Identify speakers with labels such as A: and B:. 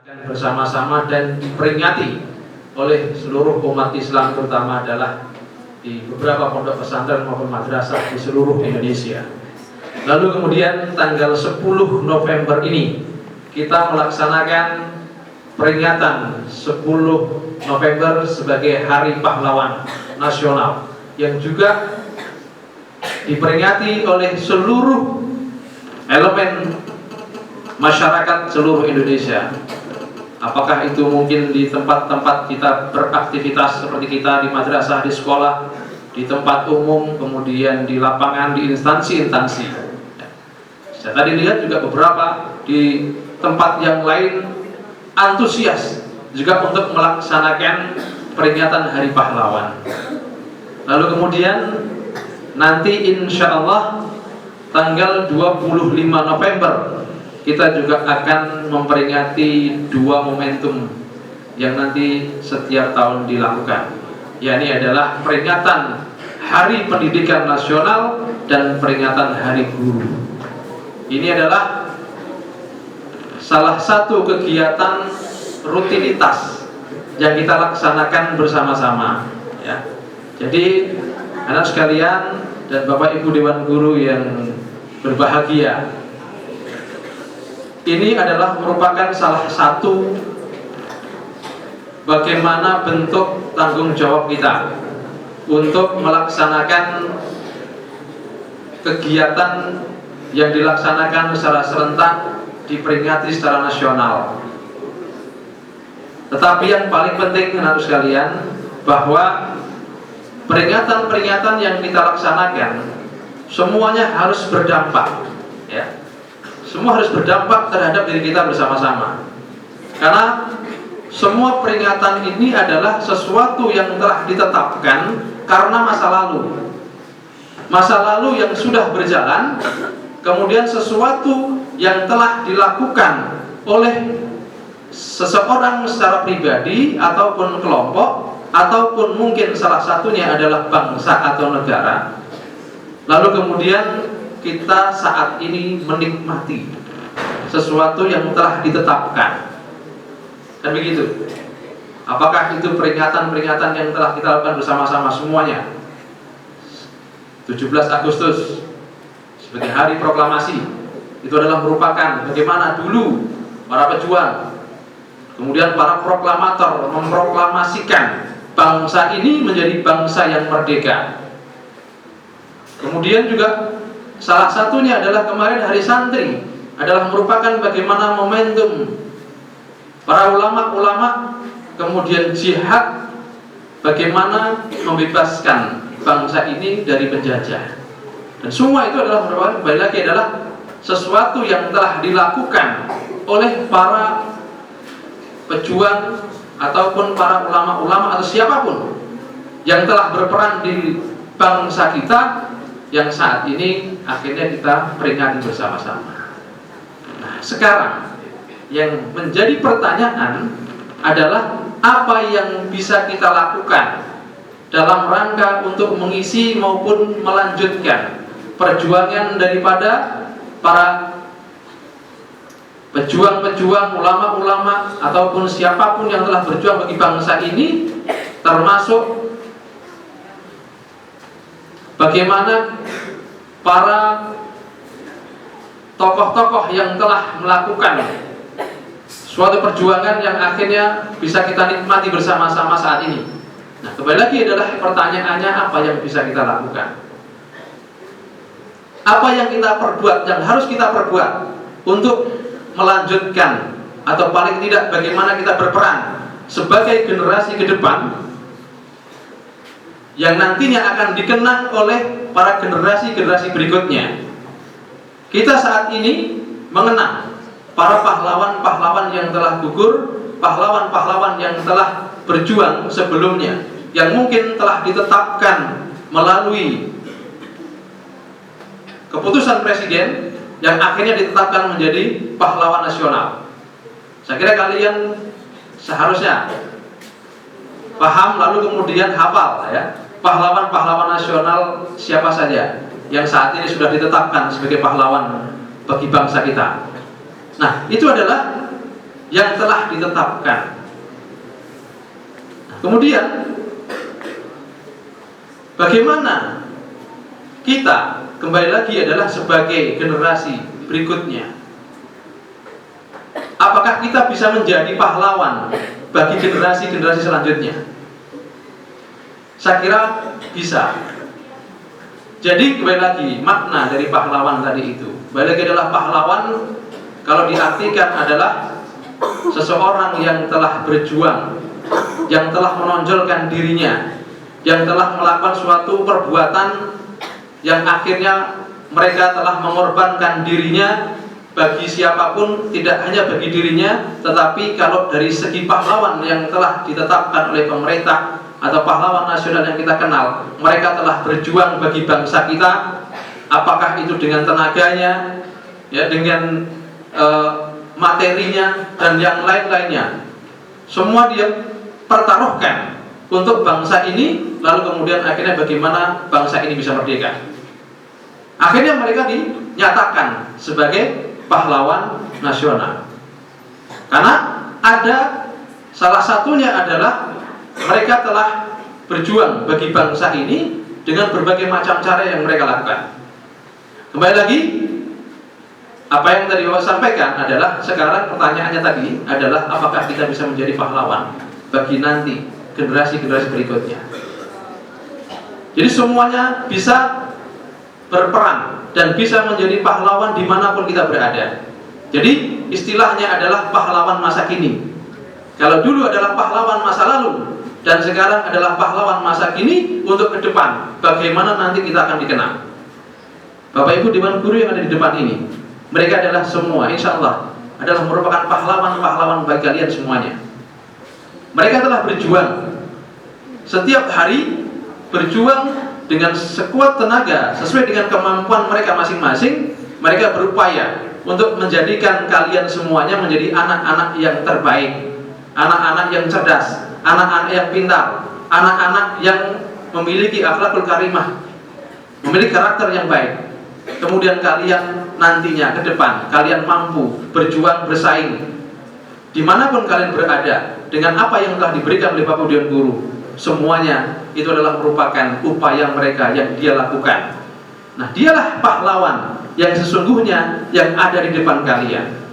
A: akan bersama-sama dan diperingati oleh seluruh umat Islam, terutama adalah di beberapa pondok pesantren maupun madrasah di seluruh Indonesia. Lalu kemudian tanggal 10 November ini kita melaksanakan peringatan 10 November sebagai Hari Pahlawan Nasional yang juga diperingati oleh seluruh elemen masyarakat seluruh Indonesia. Apakah itu mungkin di tempat-tempat kita beraktivitas seperti kita di madrasah, di sekolah, di tempat umum, kemudian di lapangan, di instansi-instansi. Saya tadi lihat juga beberapa di tempat yang lain antusias juga untuk melaksanakan peringatan Hari Pahlawan. Lalu kemudian nanti insya Allah tanggal 25 November kita juga akan memperingati dua momentum yang nanti setiap tahun dilakukan, yakni adalah peringatan Hari Pendidikan Nasional dan peringatan Hari Guru. Ini adalah salah satu kegiatan rutinitas yang kita laksanakan bersama-sama, ya. Jadi anak sekalian dan Bapak Ibu Dewan Guru yang berbahagia, ini adalah merupakan salah satu bagaimana bentuk tanggung jawab kita untuk melaksanakan kegiatan yang dilaksanakan secara serentak, diperingati secara nasional. Tetapi yang paling penting anak sekalian, bahwa peringatan-peringatan yang kita laksanakan semuanya harus berdampak, ya. Semua harus berdampak terhadap diri kita bersama-sama. Karena semua peringatan ini adalah sesuatu yang telah ditetapkan karena masa lalu. Masa lalu yang sudah berjalan, kemudian sesuatu yang telah dilakukan oleh seseorang secara pribadi ataupun kelompok, ataupun mungkin salah satunya adalah bangsa atau negara. Lalu kemudian kita saat ini menikmati sesuatu yang telah ditetapkan. Dan begitu. Apakah itu peringatan-peringatan yang telah kita lakukan bersama-sama semuanya? 17 Agustus sebagai Hari Proklamasi, itu adalah merupakan bagaimana dulu para pejuang, kemudian para proklamator memproklamasikan bangsa ini menjadi bangsa yang merdeka. Kemudian juga salah satunya adalah kemarin Hari Santri, adalah merupakan bagaimana momentum para ulama-ulama kemudian jihad, bagaimana membebaskan bangsa ini dari penjajah. Dan semua itu adalah merupakan, kembali lagi, adalah sesuatu yang telah dilakukan oleh para pejuang ataupun para ulama-ulama atau siapapun yang telah berperan di bangsa kita, yang saat ini akhirnya kita peringati bersama-sama. Nah, sekarang yang menjadi pertanyaan adalah apa yang bisa kita lakukan dalam rangka untuk mengisi maupun melanjutkan perjuangan daripada para pejuang-pejuang, ulama-ulama ataupun siapapun yang telah berjuang bagi bangsa ini, termasuk bagaimana para tokoh-tokoh yang telah melakukan suatu perjuangan yang akhirnya bisa kita nikmati bersama-sama saat ini. Nah, kembali lagi adalah pertanyaannya, apa yang bisa kita lakukan? Apa yang kita perbuat, yang harus kita perbuat untuk melanjutkan, atau paling tidak bagaimana kita berperan sebagai generasi ke depan yang nantinya akan dikenang oleh para generasi-generasi berikutnya. Kita saat ini mengenang para pahlawan-pahlawan yang telah gugur, pahlawan-pahlawan yang telah berjuang sebelumnya, yang mungkin telah ditetapkan melalui keputusan presiden yang akhirnya ditetapkan menjadi pahlawan nasional. Saya kira kalian seharusnya paham, lalu kemudian hafal, ya, pahlawan-pahlawan nasional siapa saja yang saat ini sudah ditetapkan sebagai pahlawan bagi bangsa kita. Nah, itu adalah yang telah ditetapkan. Kemudian bagaimana kita kembali lagi adalah sebagai generasi berikutnya, apakah kita bisa menjadi pahlawan bagi generasi-generasi selanjutnya? Saya kira bisa. Jadi kembali lagi, makna dari pahlawan tadi itu, kembali lagi adalah pahlawan kalau diartikan adalah seseorang yang telah berjuang, yang telah menonjolkan dirinya, yang telah melakukan suatu perbuatan yang akhirnya mereka telah mengorbankan dirinya bagi siapapun, tidak hanya bagi dirinya, tetapi kalau dari segi pahlawan yang telah ditetapkan oleh pemerintah atau pahlawan nasional yang kita kenal, mereka telah berjuang bagi bangsa kita, apakah itu dengan tenaganya, ya, dengan materinya dan yang lain-lainnya, semua dia pertaruhkan untuk bangsa ini, lalu kemudian akhirnya bagaimana bangsa ini bisa merdeka. Akhirnya mereka dinyatakan sebagai pahlawan nasional. Karena ada salah satunya adalah mereka telah berjuang bagi bangsa ini dengan berbagai macam cara yang mereka lakukan. Kembali lagi, apa yang tadi Bapak sampaikan adalah, sekarang pertanyaannya tadi adalah apakah kita bisa menjadi pahlawan bagi nanti generasi-generasi berikutnya. Jadi semuanya bisa berperan dan bisa menjadi pahlawan dimanapun kita berada. Jadi istilahnya adalah pahlawan masa kini. Kalau dulu adalah pahlawan masa lalu, dan sekarang adalah pahlawan masa kini untuk ke depan, bagaimana nanti kita akan dikenal. Bapak Ibu Dewan Guru yang ada di depan ini, mereka adalah semua, insya Allah, adalah merupakan pahlawan-pahlawan bagi kalian semuanya. Mereka telah berjuang setiap hari, berjuang dengan sekuat tenaga sesuai dengan kemampuan mereka masing-masing. Mereka berupaya untuk menjadikan kalian semuanya menjadi anak-anak yang terbaik, anak-anak yang cerdas, anak-anak yang pintar, anak-anak yang memiliki akhlakul karimah, memiliki karakter yang baik. Kemudian kalian nantinya ke depan, kalian mampu berjuang, bersaing dimanapun kalian berada dengan apa yang telah diberikan oleh Bapak Dewan Guru. Semuanya itu adalah merupakan upaya mereka yang dia lakukan. Nah, dialah pahlawan yang sesungguhnya yang ada di depan kalian.